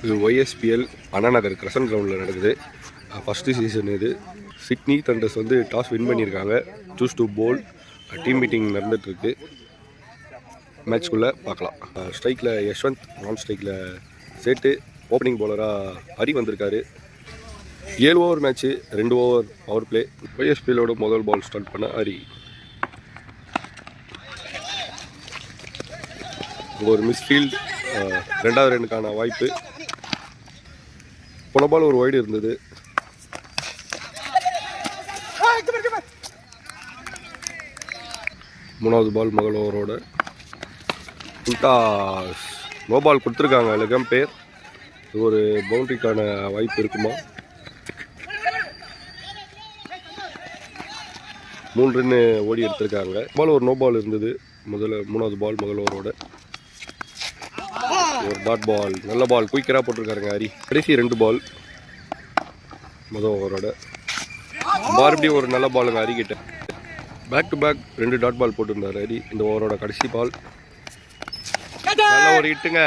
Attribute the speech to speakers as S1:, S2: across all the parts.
S1: இது YSPL Anna Nagar crescent கிரவுண்டில் நடக்குது. ஃபஸ்ட்டு சீசன் இது. சிட்னி தண்டர்ஸ் வந்து டாஸ் வின் பண்ணியிருக்காங்க. Choose to bowl. Team meeting நடந்துகிட்ருக்கு. மேட்ச்குள்ளே பார்க்கலாம். ஸ்ட்ரைக்கில் யஷ்வந்த், நான் ஸ்ட்ரைக்கில் சேட்டு, ஓப்பனிங் பவுலராக ஹரி வந்திருக்காரு. 7 over match, 2 over power play. YSPLோட முதல் பால் ஸ்டார்ட் பண்ண ஹரி. ஒரு மிஸ்ஃபீல்டு, 2வது ரன்னுக்கான வாய்ப்பு. போன பால் ஒரு வைடு இருந்தது. மூணாவது பால் முதல் ஓவரோட நோ பால் கொடுத்துருக்காங்க. லெகம் பேர். இது ஒரு பவுண்டரிக்கான வாய்ப்பு இருக்குமா? 3 ரன்னு ஓடி எடுத்திருக்காங்க. பால் ஒரு நோ பால் இருந்தது. மூணாவது பால் முதல் ஓவரோட ஒரு டாட் பால். நல்ல பால் குயிக்கராக போட்டிருக்காருங்க ஹரி. கடைசி 2 பால் முதல் ஓவரோட மறுபடியும் ஒரு நல்ல பாலுங்க ஹரி கிட்ட. Back to back 2 dot ball போட்டிருந்தார் ஹரி. இந்த ஓவரோட கடைசி பால் நல்ல ஒரு ஹிட்டுங்க.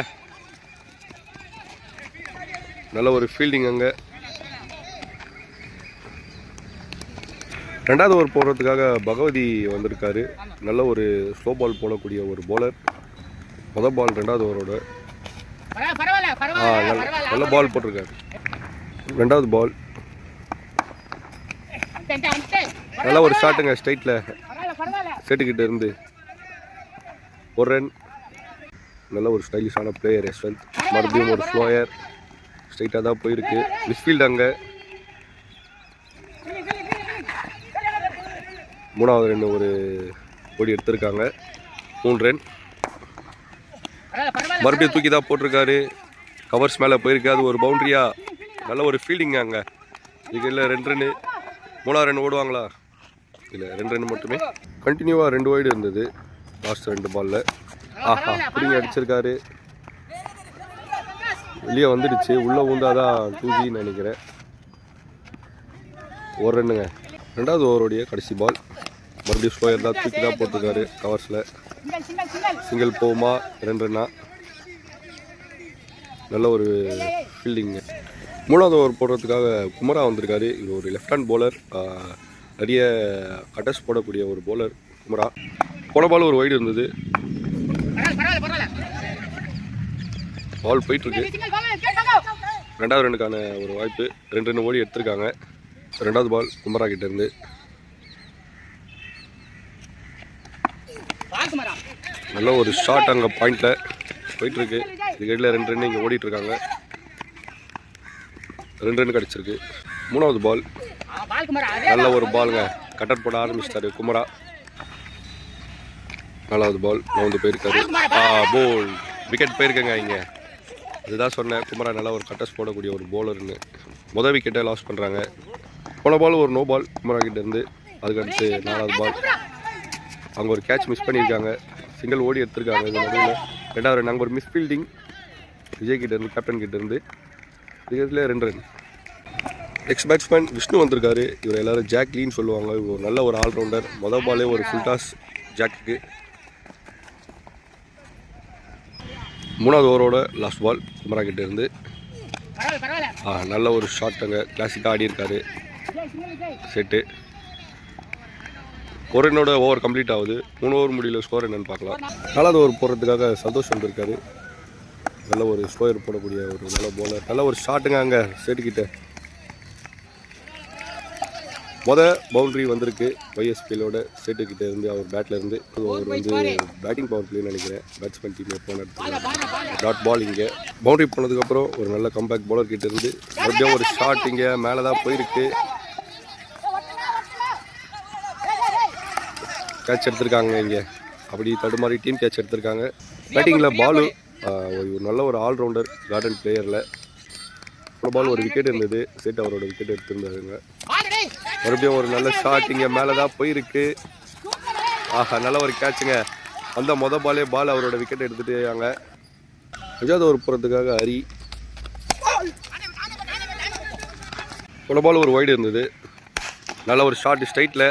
S1: நல்ல ஒரு ஃபீல்டிங் அங்கே. 2வது ஓவர் போடுறதுக்காக பகவதி வந்திருக்காரு. நல்ல ஒரு ஸ்லோ பால் போடக்கூடிய ஒரு பவுலர். முதல் பால் 2வது ஓவரோட நல்ல பால் போட்டிருக்காரு. 2வது பால் நல்ல ஒரு ஷாட்டுங்க ஸ்ட்ரைட்டில் சேட்டுக்கிட்ட இருந்து. ஒரு ரன். நல்ல ஒரு ஸ்டைலிஷான பிளேயர் யஷ்வந்த். மறுபடியும் ஒரு ஸ்லோயர் ஸ்ட்ரைட்டாக தான் போயிருக்கு. மிஸ்ஃபீல்டு அங்கே. 3வது ரன் ஒரு ஓடி எடுத்திருக்காங்க. 3 ரன். மறுபடியும் தூக்கி தான் போட்டிருக்காரு. கவர்ஸ் மேலே போயிருக்கு. அது ஒரு பவுண்ட்ரியா? நல்ல ஒரு ஃபீல்டிங்க அங்கே. இதுக்கு இல்லை 2 ரன்னு. 3வது ரன் ஓடுவாங்களா? இல்லை, 2 ரன் மட்டுமே. கண்டினியூவாக 2 வைடு இருந்தது லாஸ்ட் 2 பாலில். ஆஹா, பிடிங்க அடிச்சிருக்காரு. வெளியே வந்துடுச்சு. உள்ளே ஊந்தாதான் 2Gன்னு நினைக்கிறேன். 1 ரன்னுங்க. 2வது ஓவருடைய கடைசி பால். மறுபடியும் ஸ்லோயர் தான் தூக்கி தான் போட்டிருக்காரு கவர்ஸில். சிங்கிள் போகுமா? 2 ரன்னா? நல்ல ஒரு ஃபீல்டிங்கு. 3வது ஓவர் போடுறதுக்காக குமரா வந்திருக்காரு. இது ஒரு லெஃப்ட் ஹேண்ட் பவுலர். நிறைய அட்டஸ் போடக்கூடிய ஒரு பவுலர் குமரா. போன பால் ஒரு வைடு இருந்தது. பால் போயிட்டுருக்கு. 2வது ரன்னுக்கான ஒரு வாய்ப்பு. 2 ரன் ஓடி எடுத்திருக்காங்க. 2வது பால் குமரா கிட்ட இருந்து. நல்ல ஒரு ஷாட் அங்கே பாயிண்டில் போயிட்டுருக்கு. இதுக்கடியில் 2 ரன் இங்கே ஓடிட்டுருக்காங்க. 2 ரன் கிடச்சிருக்கு. 3வது பால் நல்ல ஒரு பாலுங்க. கட்டர் போட ஆரம்பிச்சிட்டாரு குமரா. 4வது பால் வந்து போயிருக்காரு. போல் விக்கெட் போயிருக்கேங்க இங்கே. அதுதான் சொன்னேன், குமரா நல்லா ஒரு கட்டர்ஸ் போடக்கூடிய ஒரு பவுலர்னு. முதல் விக்கெட்டை லாஸ் பண்ணுறாங்க. போன பால் ஒரு நோ பால் குமரா கிட்டேருந்து. அதுக்கடுத்து 4வது பால் அவங்க ஒரு கேட்ச் மிஸ் பண்ணியிருக்காங்க. சிங்கிள் ஓடி எடுத்திருக்காங்க. இந்த நடுவில் 2வது ரன். அங்கே ஒரு மிஸ் ஃபீல்டிங் விஜய் கிட்டேருந்து, கேப்டன் கிட்டேருந்து. இதுல 2 ரன். எக்ஸ் பேட்ஸ்மேன் விஷ்ணு வந்திருக்காரு. இவர் எல்லோரும் ஜாக்லின்னு சொல்லுவாங்க. இவர் ஒரு நல்ல ஒரு ஆல்ரவுண்டர். முதல் பாலே ஒரு ஃபுல் டாஸ் ஜாக்குக்கு. 3வது ஓவரோட லாஸ்ட் பால் குமரா கிட்ட இருந்து. நல்ல ஒரு ஷாட் அங்கே கிளாசிக்காக ஆடி இருக்காரு செட்டு. 1 ரன்னோட ஓவர் கம்ப்ளீட் ஆகுது. 3 ஓவர் முடியல. ஸ்கோர் என்னன்னு பார்க்கலாம். 4வது ஓவர் போடுறதுக்காக சந்தோஷ் வந்திருக்காரு. நல்ல ஒரு ஸ்கோயர் போடக்கூடிய ஒரு நல்ல பவுலர். நல்ல ஒரு ஷாட்டுங்க அங்கே சேட்டுக்கிட்ட. பவுண்டரி வந்திருக்கு YSPLோட சேட்டுக்கிட்ட இருந்து, அவர் பேட்டில் இருந்து. அவர் வந்து பேட்டிங் பவர் பிளேன்னு நினைக்கிறேன். பேட்ஸ்மேன் டீம் போன டாட் பால் இங்கே பவுண்டரி போனதுக்கப்புறம் ஒரு நல்ல கம்பேக் பவுலர் கிட்ட இருந்து மறுபடியும் ஒரு ஷாட் இங்கே மேலே தான் போயிருக்கு. கேட்ச் எடுத்திருக்காங்க இங்கே. அப்படி தடுமாறி டீம் கேட்ச் எடுத்திருக்காங்க. பேட்டிங்கில் பாலு ஒரு நல்ல ஒரு ஆல்ரவுண்டர் கார்டன் பிளேயரில். ஒரு பால் ஒரு விக்கெட் இருந்தது. சேட்டு அவரோட விக்கெட் எடுத்திருந்தாருங்க. மறுபடியும் ஒரு நல்ல ஷாட் இங்கே மேலே தான் போயிருக்கு. நல்ல ஒரு கேட்சுங்க. அந்த மொதல் பாலே பால் அவரோட விக்கெட் எடுத்துட்டாங்க. 5வது ஓவர் போகிறதுக்காக ஹரி. ஒரு பால் ஒரு வைடு இருந்தது. நல்ல ஒரு ஷாட் ஸ்ட்ரைட்டில்.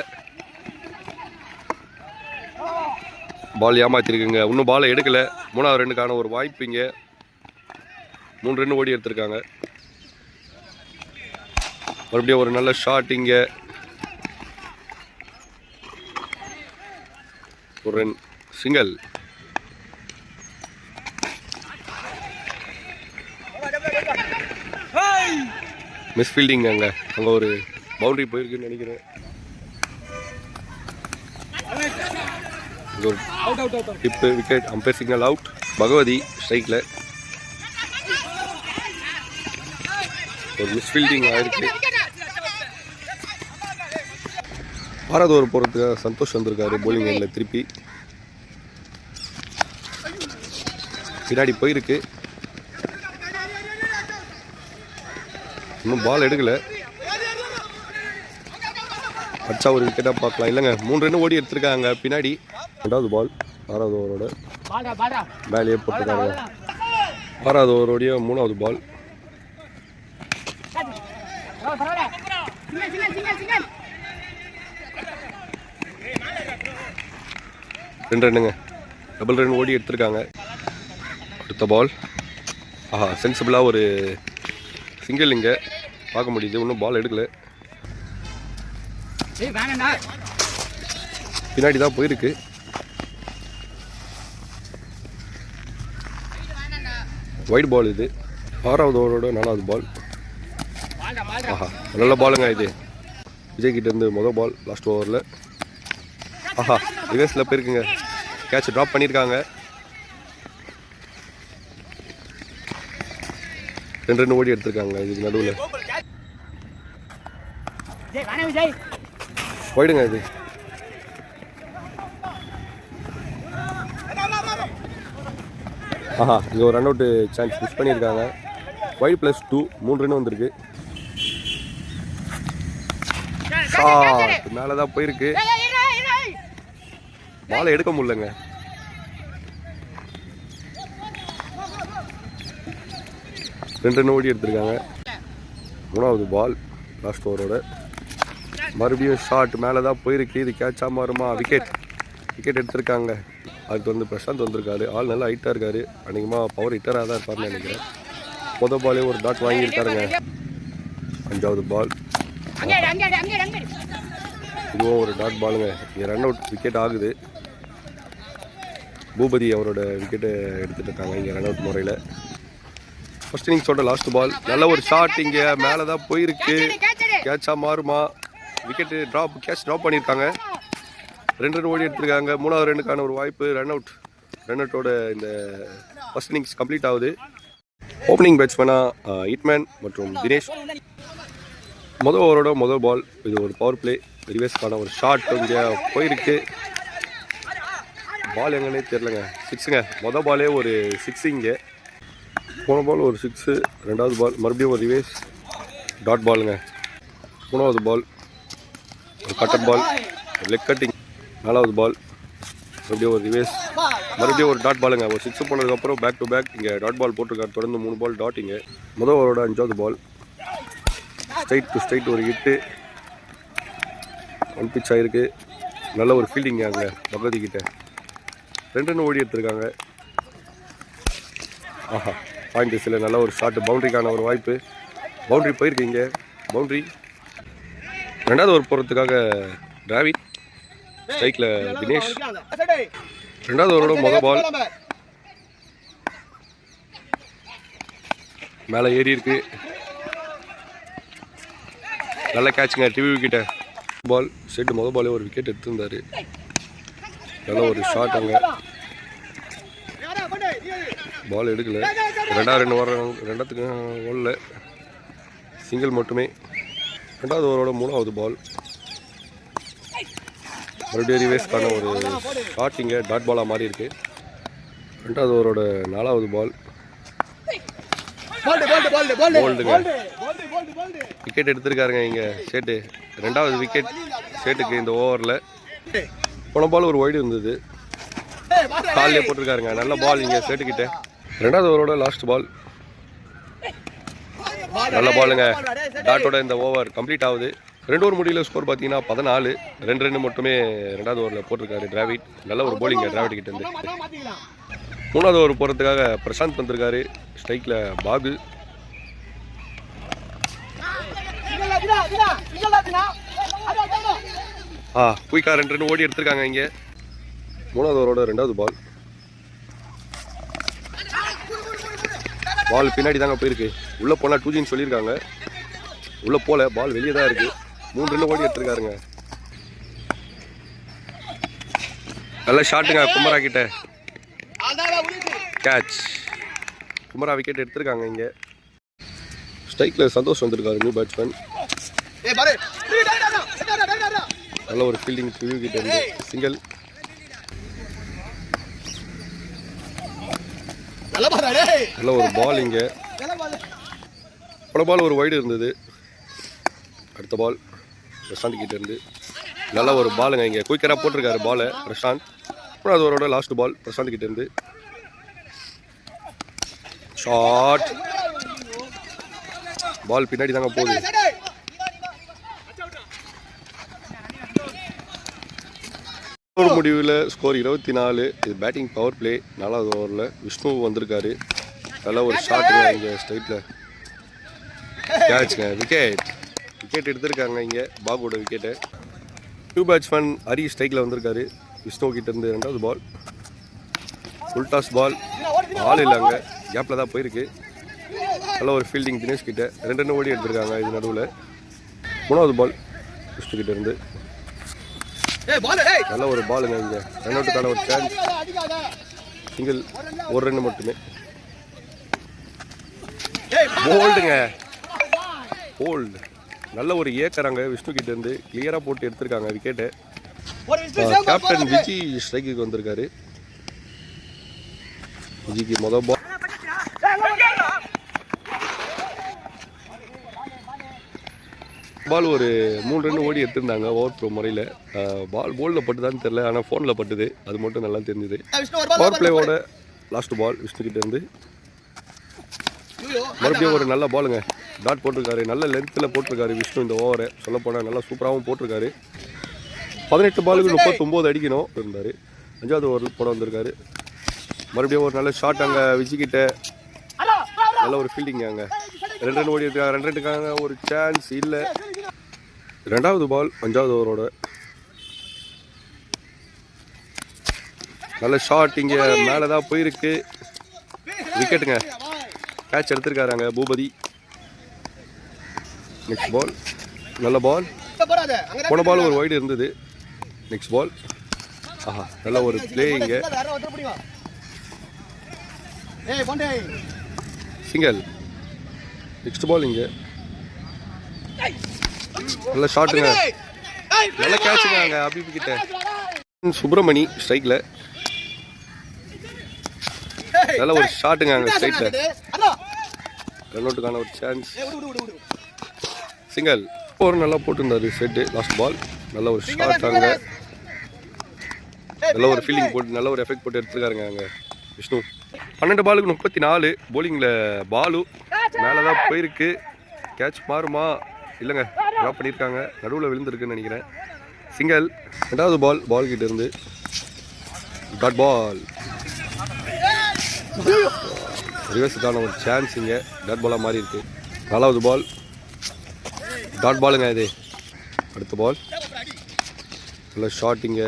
S1: பால் ஏமாத்திருக்குங்க. இன்னும் பாலை எடுக்கலை. 3வது ரன்னுக்கான ஒரு வாய்ப்பு இங்கே. 3 ரன் ஓடி எடுத்திருக்காங்க. மறுபடியும் ஒரு நல்ல ஷாட் இங்கே. ஒரு ரன் சிங்கிள். மிஸ் ஃபீல்டிங் அங்கே ஒரு பவுண்டரி போயிருக்குன்னு நினைக்கிறேன். ஒரு tip wicket. Umpire signal out. Bhagavathi ஸ்ட்ரைக்கில். ஒரு மிஸ் ஃபீல்டிங் ஆயிருக்கு. 6வது ஓவர் போகிறதுக்காக சந்தோஷ் வந்திருக்காரு போலிங் எண்ணில். திருப்பி பின்னாடி போயிருக்கு. இன்னும் பால் எடுக்கல. அடிச்சா ஒரு விக்கெட்டாக பார்க்கலாம். இல்லைங்க 3 ரன் ஓடி எடுத்திருக்காங்க பின்னாடி. 2வது பால் 6வது ஓவரோட மேலேயே போட்டிருக்காங்க. 6வது ஓவரோடைய 3வது பால். ரெண்டு ரன்னுங்க. டபுள் ரன் ஓடி எடுத்திருக்காங்க. அடுத்த பால். சென்சிபிளாக ஒரு சிங்கிள் இங்கே பார்க்க முடியுது. இன்னும் பால் எடுக்கல. பின்னாடி தான் போயிருக்கு. ஒயிட் பால் இது. 6வது ஓவரோட 4வது பால். நல்ல பாலுங்க இது. விஜய் கிட்ட இருந்து முதல் பால் லாஸ்ட் ஓவரில். ரிவர்ஸில் போயிருக்குங்க. கேட்ச் ட்ராப் பண்ணியிருக்காங்க. 2 ரன் ஓடி எடுத்திருக்காங்க. இதுக்கு நடுவில் போயிடுங்க இது. இங்கே ஒரு ரன் அவுட்டு சான்ஸ் மிஸ் பண்ணியிருக்காங்க. ஒயிட் +2 3 ரன் வந்திருக்கு. மேலே தான் போயிருக்கு. பாலை எடுக்க முடியலங்க. ரெண்டு ரன் ஓடி எடுத்திருக்காங்க. 3வது பால் லாஸ்ட் ஓவரோட. மறுபடியும் ஷாட் மேலே தான் போயிருக்கு. இது கேட்சா மாறுமா? விக்கெட் எடுத்திருக்காங்க. அதுக்கு வந்து பிரசாந்த் வந்திருக்காரு. ஆள் நல்லா ஹைட்டாக இருக்காரு. அன்றைக்குமா பவர் ஹிட்டராக தான் இருப்பார்னு நினைக்கிறேன். முதல் பாலே ஒரு டாட் வாங்கியிருக்காருங்க. 5வது பால். இதுவும் ஒரு டாட் பாலுங்க. இங்கே ரன் அவுட் விக்கெட் ஆகுது. பூபதி அவரோட விக்கெட்டை எடுத்துகிட்டு இருக்காங்க இங்கே ரன் அவுட் முறையில். ஃபர்ஸ்ட் இன்னிங்ஸோட லாஸ்ட் பால். நல்ல ஒரு ஷாட் இங்கே மேலே தான் போயிருக்கு. கேட்சா மாறுமா? விக்கெட்டு கேட்ச் ட்ராப் பண்ணியிருக்காங்க. 2 ரன் ஓடி எடுத்திருக்காங்க. 3வது ரன்னுக்கான ஒரு வாய்ப்பு. ரன் அவுட்டோட இந்த ஃபர்ஸ்ட் இன்னிங்ஸ் கம்ப்ளீட் ஆகுது. ஓப்பனிங் பேட்ஸ்மேனாக ஹிட்மேன் மற்றும் தினேஷ். முதல் ஓவரோட முதல் பால். இது ஒரு பவர் பிளே. ரிவர்ஸ்க்கான ஒரு ஷாட் இங்கே போயிருக்கு. பால் எங்கன்னே தெரிலங்க. 6ங்க. முதல் பாலே ஒரு 6 இங்கே. போன பால் ஒரு 6. 2வது பால் மறுபடியும் ஒரு ரிவர்ஸ் டாட் பாலுங்க. 3வது பால் ஒரு கட்டர் பால், லெக் கட்டிங். 4வது பால் மறுபடியும் ஒரு ரிவர்ஸ், மறுபடியும் ஒரு டாட் பாலுங்க. ஒரு 6 போனதுக்கப்புறம் பேக் டு பேக் இங்கே டாட் பால் போட்டிருக்காரு. தொடர்ந்து 3 பால் டாட்டிங்க. முதல் ஓவரோட 5வது பால். ஸ்ட்ரைட் டு ஸ்ட்ரைட் ஒரு ஹிட்டு. 1 பிச் ஆகிருக்கு. நல்ல ஒரு ஃபீல்டிங்க அங்கே பகவதி கிட்ட. 2 ரன் ஓடி எடுத்திருக்காங்க. பாயிண்ட் திசையில் நல்ல ஒரு ஷாட். பவுண்டரிக்கான ஒரு வாய்ப்பு. பவுண்டரி போயிருக்கு இங்கே. பவுண்டரி. 2வது ஓவர் போகிறதுக்காக டிராவிட். ஸ்ட்ரைக்கில் தினேஷ். 2வது ஓவரோட முதல் பால். மேலே ஏறி இருக்கு. நல்ல கேட்சுங்க டிவி விக்கெட்டை. பால் ஸ்ட்ரைட் முதல் பாலே ஒரு விக்கெட் எடுத்திருந்தார். நல்ல ஒரு ஷாட் அங்கே. பால் எடுக்கல. 2வது ரன் வர்றாங்க. 2த்துக்கு ஓடல. சிங்கிள் மட்டுமே. 2வது ஓவரோட 3வது பால். மறுபடியும் ரிவர்ஸ்க்கான ஒரு ஷாட் இங்கே டாட் பாலாக மாறி இருக்கு. 2வது ஓவரோட 4வது பால். போல்டுங்க. விக்கெட் எடுத்திருக்காருங்க இங்கே சேட்டு. 2வது விக்கெட் சேட்டுக்கு இந்த ஓவரில். போன பால் ஒரு ஒய்டு இருந்தது. காலிலே போட்டிருக்காருங்க. நல்ல பால் இங்கே சேட்டுக்கிட்ட. 2வது ஓவரோட லாஸ்ட் பால். நல்ல பாலுங்க. டாட்டோட இந்த ஓவர் கம்ப்ளீட் ஆகுது. 2 ஓவர் முடியல. ஸ்கோர் பார்த்தீங்கன்னா 14. 2 ரன் மட்டுமே 2வது ஓவரில் போட்டிருக்காரு டிராவிட். நல்ல ஒரு போலிங்க டிராவிட் கிட்ட இருந்து. மூணாவது ஓவர் போகிறதுக்காக பிரசாந்த் வந்திருக்காரு. ஸ்ட்ரைக்கில் பாகு. குயிக்கா 2 ரன் ஓடி எடுத்திருக்காங்க இங்கே. மூணாவது ஓவரோட 2வது பால். பால் பின்னாடி தாங்க போயிருக்கு. உள்ளே போனால் 2Gன்னு சொல்லியிருக்காங்க. உள்ளே போல, பால் வெளியே தான் இருக்குது. 3 ரன் ஓடி எடுத்திருக்காருங்க. நல்ல ஷாட்டுங்க குமரா கிட்ட. கேட்ச். குமரா விக்கெட் எடுத்திருக்காங்க இங்கே. ஸ்ட்ரைக்கில் சந்தோஷ் வந்திருக்காரு, நியூ பேட்ஸ்மேன். நல்ல ஒரு ஃபீல்டிங் ரிவ்யூ கிட்ட இருந்து சிங்கிள். நல்ல ஒரு பால் இங்கே. பல பால் ஒரு வைடு இருந்தது. அடுத்த பால் பிரசாந்த் கிட்ட இருந்து நல்ல ஒரு பாலுங்க இங்கே. குயிக்கராக போட்டிருக்காரு பாலை பிரசாந்த். அப்புறம் அது அவரோட லாஸ்ட் பால் பிரசாந்த் கிட்ட இருந்து. ஷாட். பால் பின்னாடி தாங்க போகுது. ஒரு முடிவில் ஸ்கோர் 24. இது பேட்டிங் பவர் பிளே. 4வது ஓவரில் விஷ்ணு வந்திருக்காரு. நல்ல ஒரு ஷாட்டுங்க இங்கே ஸ்ட்ரைட்டில். கேட்சுங்க. விக்கெட் எடுத்திருக்காங்க இங்கே பாகோட விக்கெட்டு. நியூ பேட்ஸ்மேன் ஹரி ஸ்ட்ரைக்கில் வந்திருக்காரு. விஷ்ணு கிட்ட இருந்து 2வது பால். ஃபுல் டாஸ் பால். பால் இல்லைங்க, கேப்பில் தான் போயிருக்கு. நல்ல ஒரு ஃபீல்டிங் தினேஷ் கிட்ட. 2 ரன் ஓடி எடுத்திருக்காங்க இது நடுவில். 3வது பால் விஷ்ணு கிட்ட இருந்து. நல்ல ஒரு பாலுங்க இங்கே. ரன் அவுட்டுக்கான ஒரு சான்ஸ். சிங்கிள். 1 ரன் மட்டுமே. போல்டுங்க. போல்டு. நல்ல ஒரு ஏக்கறாங்க விஷ்ணு கிட்ட இருந்து. கிளியராக போட்டு எடுத்திருக்காங்க விக்கெட்டு. கேப்டன் விஜி ஸ்ட்ரைக்கு வந்திருக்காரு. விஜிக்கு மொதல் பால். பால் ஒரு 3 ரன் ஓடி எடுத்திருந்தாங்க ஓவர் த்ரோ முறையில். பால் போலில் பட்டுதான்னு தெரியல, ஆனால் ஃபோனில் பட்டுது. அது மட்டும் நல்லா தெரிஞ்சுது. பவர் பிளேவோட லாஸ்ட் பால் விஷ்ணு கிட்ட இருந்து. மறுபடியும் ஒரு நல்ல பாலுங்க. டாட் போட்டிருக்காரு. நல்ல லென்த்தில் போட்டிருக்காரு விஷ்ணு இந்த ஓவரை. சொல்லப்போனால் நல்லா சூப்பராகவும் போட்டிருக்காரு. 18 பாலுக்கு 39 அடிக்கணும் இருந்தார். 5வது ஓவர் போட வந்திருக்காரு. மறுபடியும் ஒரு நல்ல ஷாட் அங்கே விஜிக்கிட்ட. நல்ல ஒரு ஃபீல்டிங் அங்கே. 2 ரன் ஓடி இருக்காங்க. 2 ரன்னுக்கான ஒரு சான்ஸ் இல்லை. 2வது பால் 5வது ஓவரோட. நல்ல ஷாட் இங்கே மேலே தான் போயிருக்கு. விக்கெட்டுங்க. கேட்ச் எடுத்திருக்காரு அங்கே பூபதி. Next ball. நல்ல பால். போன பால் ஒரு வைடு இருந்தது. Next ball. நல்ல ஒரு பிளே இங்கே. சிங்கிள். நெக்ஸ்ட் பால் இங்கே. நல்ல ஷாட்டுங்க. நல்ல கேட்சுங்க அங்கே அபிபி கிட்ட. சுப்பிரமணி ஸ்ட்ரைக்கில். நல்ல ஒரு ஷாட்டுங்க அங்கே ஸ்ட்ரைட்டில். ரன் அவுட்டுக்கான ஒரு சான்ஸ். சிங்கிள். ஒரு நல்லா போட்டிருந்தாரு செட்டு. Last ball. நல்ல ஒரு ஷாட் அங்கே. நல்ல ஒரு ஃபீல்டிங் போட்டு நல்ல ஒரு எஃபெக்ட் போட்டு எடுத்துருக்காருங்க அங்கே விஷ்ணு. 12 பாலுக்கு 34. போலிங்கில் பாலு மேலே தான் போயிருக்கு. கேட்ச் மாறுமா? இல்லைங்க, ட்ராப் பண்ணியிருக்காங்க. நடுவில் விழுந்திருக்குன்னு நினைக்கிறேன். சிங்கிள். 2வது பால். பால் கிட்ட இருந்து டாட் பால். ரிவர்ஸுக்கான ஒரு சான்ஸ் இங்கே. டாட் பாலாக மாறி இருக்கு. 4வது பால். டாட் பாலுங்க இது. அடுத்த பால். நல்ல ஷாட் இங்கே.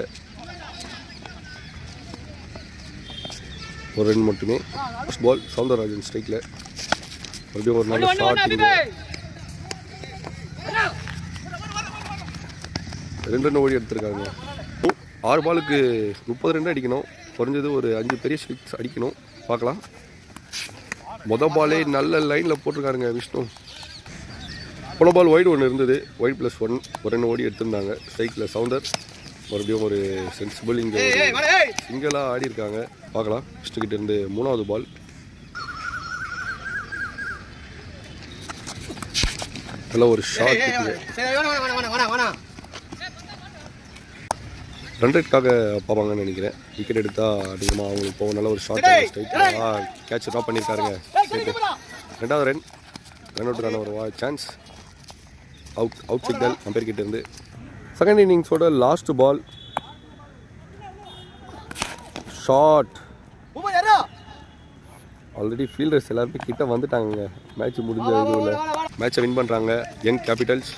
S1: 1 ரன் மட்டுமே. ஃபர்ஸ்ட் பால் சவுந்தரராஜன் ஸ்ட்ரைக்கில். மறுபடியும் ஒரு நல்ல ஷாட் இங்கே. 2 ரன் ஓடி எடுத்திருக்காங்க. 6 பாலுக்கு 30 ரன் அடிக்கணும். குறைஞ்சது ஒரு 5 பெரிய சிக்ஸ் அடிக்கணும். பார்க்கலாம். மொதல் பாலே நல்ல லைனில் போட்டிருக்காருங்க விஷ்ணு. போன பால் வைடு ஒன்று இருந்தது. வைடு +1. 1 ரன் ஓடி எடுத்திருந்தாங்க. ஸ்ட்ரைக்கில் சவுந்தர். மறுபடியும் ஒரு சென்சிபிள் இங்கே சிங்கிளாக ஆடி இருக்காங்க. பார்க்கலாம். விஷ்ணு கிட்ட இருந்து 3வது பால். நல்ல ஒரு ஷாட். ரன் ரேட்காக பார்ப்பாங்கன்னு நினைக்கிறேன். விக்கெட் எடுத்தால் அதிகமாக அவங்களுக்கு போகும். நல்ல ஒரு ஷாட். Catch drop பண்ணியிருக்காருங்க. 2வது ரன். ரன் அவுட்டுக்கான ஒரு சான்ஸ். அவுட் சிக்னல் அம்பேர் கிட்ட இருந்து. செகண்ட் இன்னிங்ஸோட last ball. Shot. Already fielders எல்லாருமே கிட்ட வந்துட்டாங்க மேட்ச் முடிஞ்ச இதுவில் மேட்சை வின் பண்ணுறாங்க யங் கேபிட்டல்ஸ்.